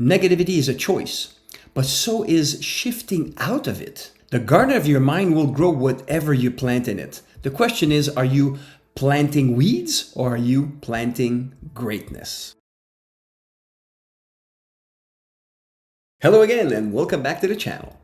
Negativity is a choice, but so is shifting out of it. The garden of your mind will grow whatever you plant in it. The question is, are you planting weeds or are you planting greatness? Hello again and welcome back to the channel.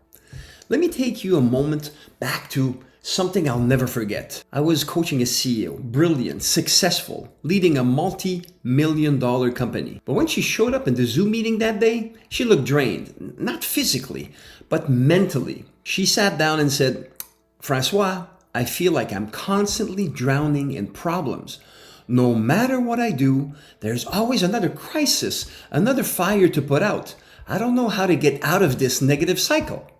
Let me take you a moment back to something I'll never forget. I was coaching a CEO, brilliant, successful, leading a multi-million-dollar company. But when she showed up in the Zoom meeting that day, she looked drained, not physically, but mentally. She sat down and said, "Francois, I feel like I'm constantly drowning in problems. No matter what I do, there's always another crisis, another fire to put out. I don't know how to get out of this negative cycle."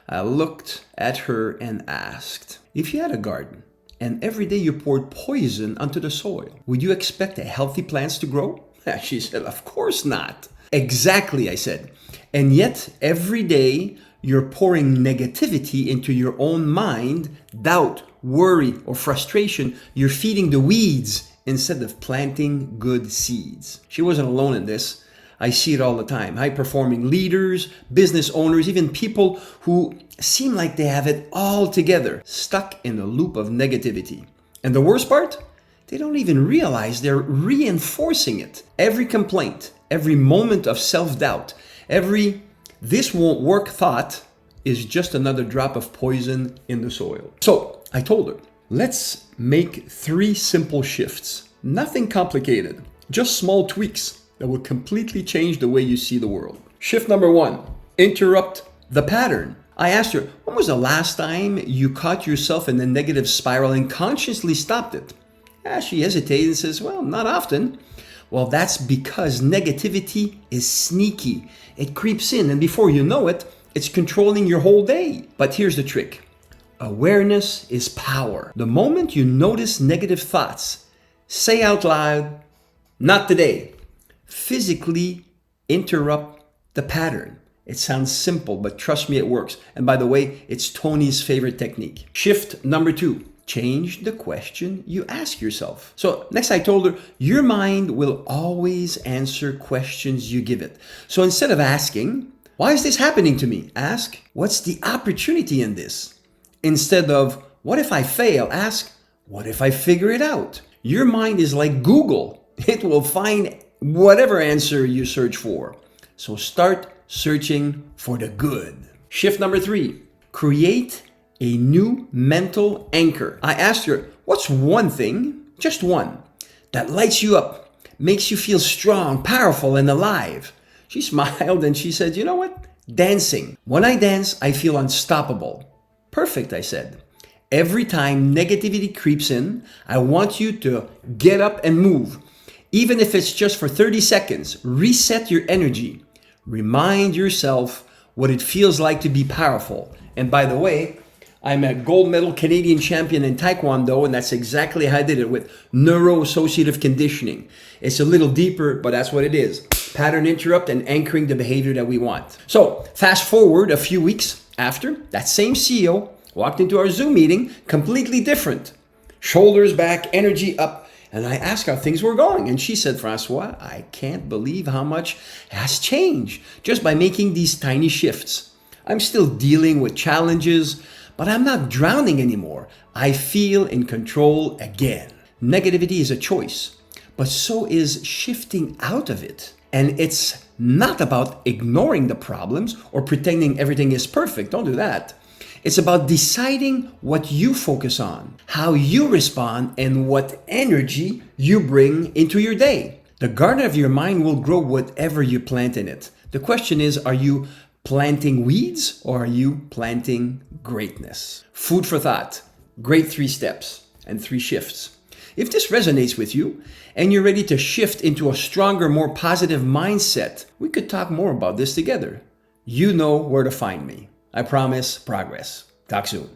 I looked at her and asked, if you had a garden and every day you poured poison onto the soil, would you expect healthy plants to grow? She said, "Of course not." "Exactly," I said. "And yet every day you're pouring negativity into your own mind, doubt, worry, or frustration. You're feeding the weeds instead of planting good seeds." She wasn't alone in this. I see it all the time. High-performing leaders, business owners, even people who seem like they have it all together, stuck in a loop of negativity. And the worst part? They don't even realize they're reinforcing it. Every complaint, every moment of self-doubt, every "this won't work" thought is just another drop of poison in the soil. So I told her, let's make 3 simple shifts. Nothing complicated, just small tweaks that will completely change the way you see the world. Shift number 1, interrupt the pattern. I asked her, when was the last time you caught yourself in a negative spiral and consciously stopped it? She hesitated and says, "Well, not often." Well, that's because negativity is sneaky. It creeps in, and before you know it, it's controlling your whole day. But here's the trick. Awareness is power. The moment you notice negative thoughts, say out loud, "Not today." Physically interrupt the pattern. It sounds simple, but trust me, it works. And by the way, it's Tony's favorite technique. Shift number 2, change the question you ask yourself. So next I told her, your mind will always answer questions you give it. So instead of asking, "Why is this happening to me?" ask, "What's the opportunity in this?" Instead of, "What if I fail?" ask, "What if I figure it out?" Your mind is like Google. It will find whatever answer you search for. So start searching for the good. Shift number 3, create a new mental anchor. I asked her, what's one thing, just one, that lights you up, makes you feel strong, powerful, and alive? She smiled and she said, "You know what? Dancing. When I dance, I feel unstoppable." "Perfect," I said. "Every time negativity creeps in, I want you to get up and move. Even if it's just for 30 seconds, reset your energy. Remind yourself what it feels like to be powerful." And by the way, I'm a gold medal Canadian champion in Taekwondo, and that's exactly how I did it with neuro-associative conditioning. It's a little deeper, but that's what it is. Pattern interrupt and anchoring the behavior that we want. So fast forward a few weeks after, that same CEO walked into our Zoom meeting, completely different. Shoulders back, energy up. And I asked how things were going. And she said, "Francois, I can't believe how much has changed just by making these tiny shifts. I'm still dealing with challenges, but I'm not drowning anymore. I feel in control again." Negativity is a choice, but so is shifting out of it. And it's not about ignoring the problems or pretending everything is perfect. Don't do that. It's about deciding what you focus on, how you respond, and what energy you bring into your day. The garden of your mind will grow whatever you plant in it. The question is, are you planting weeds or are you planting greatness? Food for thought. Great 3 steps and 3 shifts. If this resonates with you and you're ready to shift into a stronger, more positive mindset, we could talk more about this together. You know where to find me. I promise progress. Talk soon.